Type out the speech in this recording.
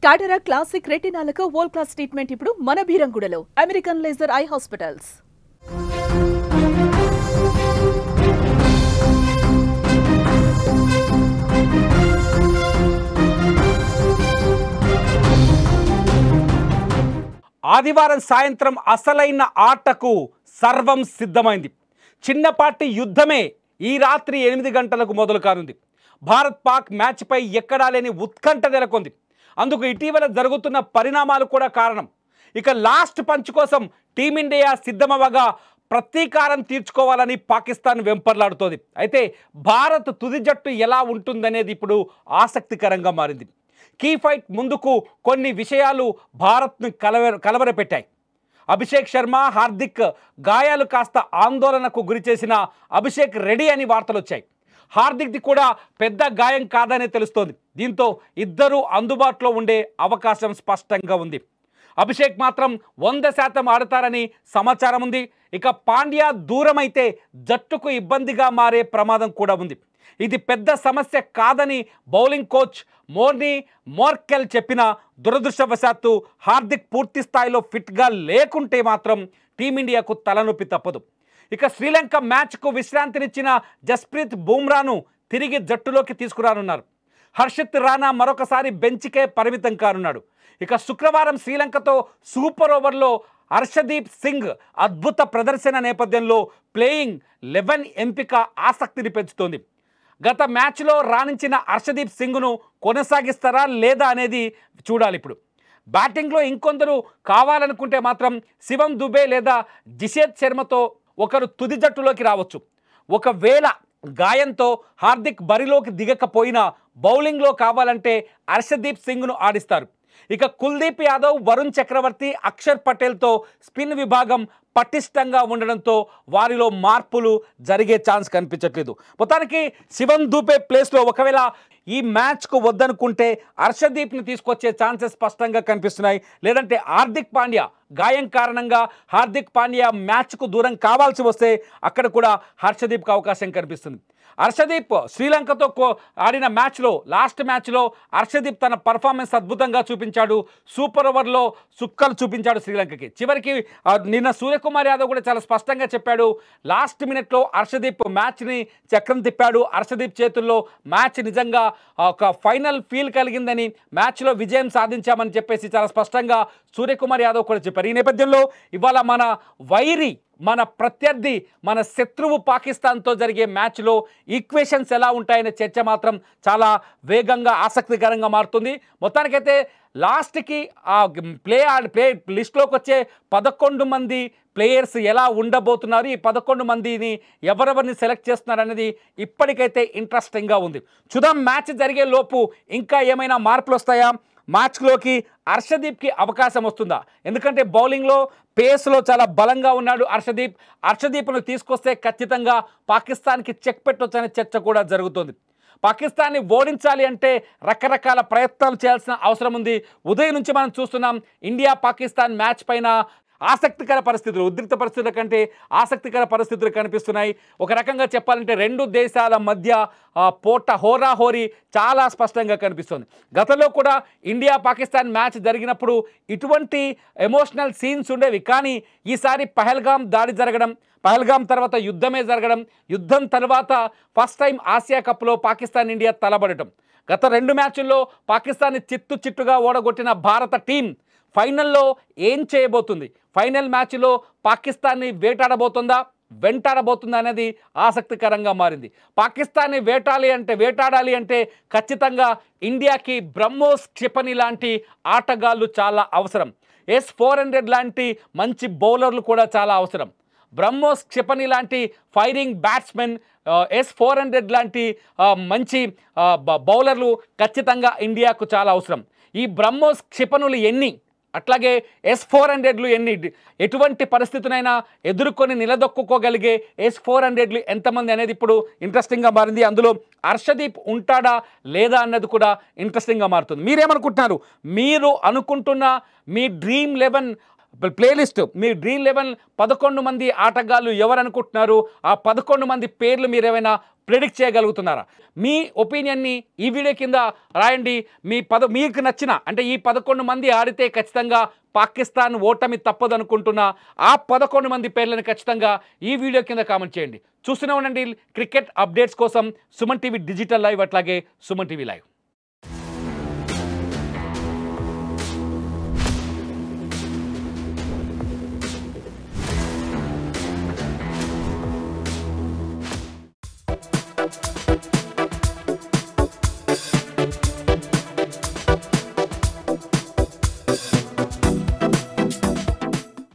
టాటరా classic రెటినాలకు world class treatment ఇప్పుడు మన బీరంగూడలో American laser eye hospitals. ఆదివారం సాయంత్రం అసలైన ఆటకు సర్వం సిద్ధమైంది. చిన్నపాటి యుద్ధమే ఈ రాత్రి 8 గంటలకు మొదలు కానుంది. భారత్ పాక్ మ్యాచ్పై ఎక్కడా లేని ఉత్కంఠ నెలకొంది. అందుకు ఇటీవల జరుగుతున్న పరిణామాలు కూడా కారణం. ఇక లాస్ట్ పంచ్ కోసం టీమిండియా సిద్ధమవగా ప్రతీకారం తీర్చుకోవాలని పాకిస్తాన్ వెంపర్లాడుతోంది. అయితే భారత్ తుది జట్టు ఎలా ఉంటుందనేది ఇప్పుడు ఆసక్తికరంగా మారింది. కీ ఫైట్ ముందుకు కొన్ని విషయాలు భారత్ను కలవరపెట్టాయి. అభిషేక్ శర్మ, హార్దిక్ గాయాలు కాస్త ఆందోళనకు గురిచేసిన అభిషేక్ రెడీ అని వార్తలు వచ్చాయి. హార్దిక్ది కూడా పెద్ద గాయం కాదనే తెలుస్తోంది. దీంతో ఇద్దరూ అందుబాటులో ఉండే అవకాశం స్పష్టంగా ఉంది. అభిషేక్ మాత్రం 100% ఆడతారని సమాచారం ఉంది. ఇక పాండ్యా దూరం అయితే జట్టుకు ఇబ్బందిగా మారే ప్రమాదం కూడా ఉంది. ఇది పెద్ద సమస్య కాదని బౌలింగ్ కోచ్ మోర్నీ మోర్కెల్ చెప్పిన దురదృష్టవశాత్తు హార్దిక్ పూర్తి స్థాయిలో ఫిట్గా లేకుంటే మాత్రం టీమిండియాకు తలనొప్పి తప్పదు. ఇక శ్రీలంక మ్యాచ్కు విశ్రాంతినిచ్చిన జస్ప్రీత్ బుమ్రాను తిరిగి జట్టులోకి తీసుకురానున్నారు. హర్షిత్ రాణా మరొకసారి బెంచ్కే పరిమితం కానున్నాడు. ఇక శుక్రవారం శ్రీలంకతో సూపర్ ఓవర్లో హర్షదీప్ సింగ్ అద్భుత ప్రదర్శన నేపథ్యంలో ప్లేయింగ్ 11 ఎంపిక ఆసక్తిని పెంచుతోంది. గత మ్యాచ్లో రాణించిన హర్షదీప్ సింగ్ను కొనసాగిస్తారా లేదా అనేది చూడాలి. ఇప్పుడు బ్యాటింగ్లో ఇంకొందరు కావాలనుకుంటే మాత్రం శివం దుబే లేదా జిషేత్ శర్మతో ఒకరు తుది జట్టులోకి రావచ్చు. ఒకవేళ గాయంతో హార్దిక్ బరిలోకి దిగకపోయినా బౌలింగ్లో కావాలంటే హర్షదీప్ సింగ్ను ఆడిస్తారు. ఇక కుల్దీప్ యాదవ్, వరుణ్ చక్రవర్తి, అక్షర్ పటేల్తో స్పిన్ విభాగం పటిష్టంగా ఉండడంతో వారిలో మార్పులు జరిగే ఛాన్స్ కనిపించట్లేదు. మొత్తానికి శివం దూబే ప్లేస్లో ఒకవేళ ఈ మ్యాచ్కు వద్దనుకుంటే హర్షదీప్ని తీసుకొచ్చే ఛాన్సెస్ స్పష్టంగా కనిపిస్తున్నాయి. లేదంటే హార్దిక్ పాండ్యా గాయం కారణంగా హార్దిక్ పాండ్యా మ్యాచ్కు దూరం కావాల్సి వస్తే అక్కడ కూడా హర్షదీప్కి అవకాశం కనిపిస్తుంది. హర్షదీప్ శ్రీలంకతో ఆడిన మ్యాచ్లో లాస్ట్ మ్యాచ్లో హర్షదీప్ తన పర్ఫార్మెన్స్ అద్భుతంగా చూపించాడు. సూపర్ ఓవర్లో సుక్కలు చూపించాడు శ్రీలంకకి. చివరికి నిన్న సూర్యకుమార్ యాదవ్ కూడా చాలా స్పష్టంగా చెప్పాడు, లాస్ట్ మినిట్లో హర్షదీప్ మ్యాచ్ని చక్రం తిప్పాడు. హర్షదీప్ చేతుల్లో మ్యాచ్ నిజంగా ఒక ఫైనల్ ఫీల్ కలిగిందని, మ్యాచ్లో విజయం సాధించామని చెప్పేసి చాలా స్పష్టంగా సూర్యకుమార్ యాదవ్ కూడా చెప్పారు. ఈ నేపథ్యంలో ఇవాళ మన వైరి, మన ప్రత్యర్థి, మన శత్రువు పాకిస్తాన్తో జరిగే మ్యాచ్లో ఈక్వేషన్స్ ఎలా ఉంటాయనే చర్చ మాత్రం చాలా వేగంగా ఆసక్తికరంగా మారుతుంది. మొత్తానికైతే లాస్ట్కి ఆ ప్లే లిస్ట్లోకి వచ్చే 11 మంది ప్లేయర్స్ ఎలా ఉండబోతున్నారు, ఈ 11 మందిని ఎవరెవరిని సెలెక్ట్ చేస్తున్నారు అనేది ఇప్పటికైతే ఇంట్రెస్టింగ్గా ఉంది. చూద్దాం మ్యాచ్ జరిగే లోపు ఇంకా ఏమైనా మార్పులు వస్తాయా, మ్యాచ్లోకి హర్షదీప్కి అవకాశం వస్తుందా? ఎందుకంటే బౌలింగ్లో పేస్లో చాలా బలంగా ఉన్నాడు హర్షదీప్ను తీసుకొస్తే ఖచ్చితంగా పాకిస్తాన్కి చెక్ పెట్టొచ్చనే చర్చ కూడా జరుగుతుంది. పాకిస్తాన్ని ఓడించాలి అంటే రకరకాల ప్రయత్నాలు చేయాల్సిన అవసరం ఉంది. ఉదయం నుంచి మనం చూస్తున్నాం ఇండియా పాకిస్తాన్ మ్యాచ్ పైన ఆసక్తికర పరిస్థితులు, ఉద్రిక్త పరిస్థితుల కంటే ఆసక్తికర పరిస్థితులు కనిపిస్తున్నాయి. ఒక రకంగా చెప్పాలంటే రెండు దేశాల మధ్య హోరాహోరీ చాలా స్పష్టంగా కనిపిస్తుంది. గతంలో కూడా ఇండియా పాకిస్తాన్ మ్యాచ్ జరిగినప్పుడు ఇటువంటి ఎమోషనల్ సీన్స్ ఉండేవి. కానీ ఈసారి పహల్గామ్ దాడి జరగడం, పహల్గామ్ తర్వాత యుద్ధమే జరగడం, యుద్ధం తర్వాత ఫస్ట్ టైం ఆసియా కప్లో పాకిస్తాన్ ఇండియా తలబడటం, గత 2 మ్యాచ్ల్లో పాకిస్తాన్ని చిత్తుగా ఓడగొట్టిన భారత టీం ఫైనల్లో ఏం చేయబోతుంది, ఫైనల్ మ్యాచ్లో పాకిస్తాన్ని వెంటాడబోతుందా అనేది ఆసక్తికరంగా మారింది. పాకిస్తాన్ని వేటాడాలి అంటే ఖచ్చితంగా ఇండియాకి బ్రహ్మోస్ క్షిపణి లాంటి ఆటగాళ్ళు చాలా అవసరం. S-400 లాంటి మంచి బౌలర్లు కూడా చాలా అవసరం. బ్రహ్మోస్ క్షిపణి లాంటి ఫైరింగ్ బ్యాట్స్మెన్, S-400 లాంటి మంచి బౌలర్లు ఖచ్చితంగా ఇండియాకు చాలా అవసరం. ఈ బ్రహ్మోస్ క్షిపణులు ఎన్ని, అట్లాగే S-400లు ఎన్ని, ఎటువంటి పరిస్థితునైనా ఎదుర్కొని నిలదొక్కుకోగలిగే S-400లు ఎంతమంది అనేది ఇప్పుడు ఇంట్రెస్టింగ్గా మారింది. అందులో హర్షదీప్ ఉంటాడా లేదా అన్నది కూడా ఇంట్రెస్టింగ్గా మారుతుంది. మీరేమనుకుంటున్నారు? మీరు అనుకుంటున్న మీ డ్రీమ్ 11 ప్లేలిస్ట్, మీ డ్రీమ్ 11 11 మంది ఆటగాళ్ళు ఎవరు అనుకుంటున్నారు? ఆ 11 మంది పేర్లు మీరు ఏమైనా ప్రెడిక్ట్ చేయగలుగుతున్నారా? మీ ఒపీనియన్ని ఈ వీడియో కింద రాయండి. మీకు నచ్చిన అంటే ఈ 11 మంది ఆడితే ఖచ్చితంగా పాకిస్తాన్ ఓటమి తప్పదనుకుంటున్న ఆ 11 మంది పేర్లను ఖచ్చితంగా ఈ వీడియో కింద కామెంట్ చేయండి. చూస్తూనే ఉండండి క్రికెట్ అప్డేట్స్ కోసం సుమన్ టీవీ డిజిటల్ లైవ్, అట్లాగే సుమన్ టీవీ లైవ్.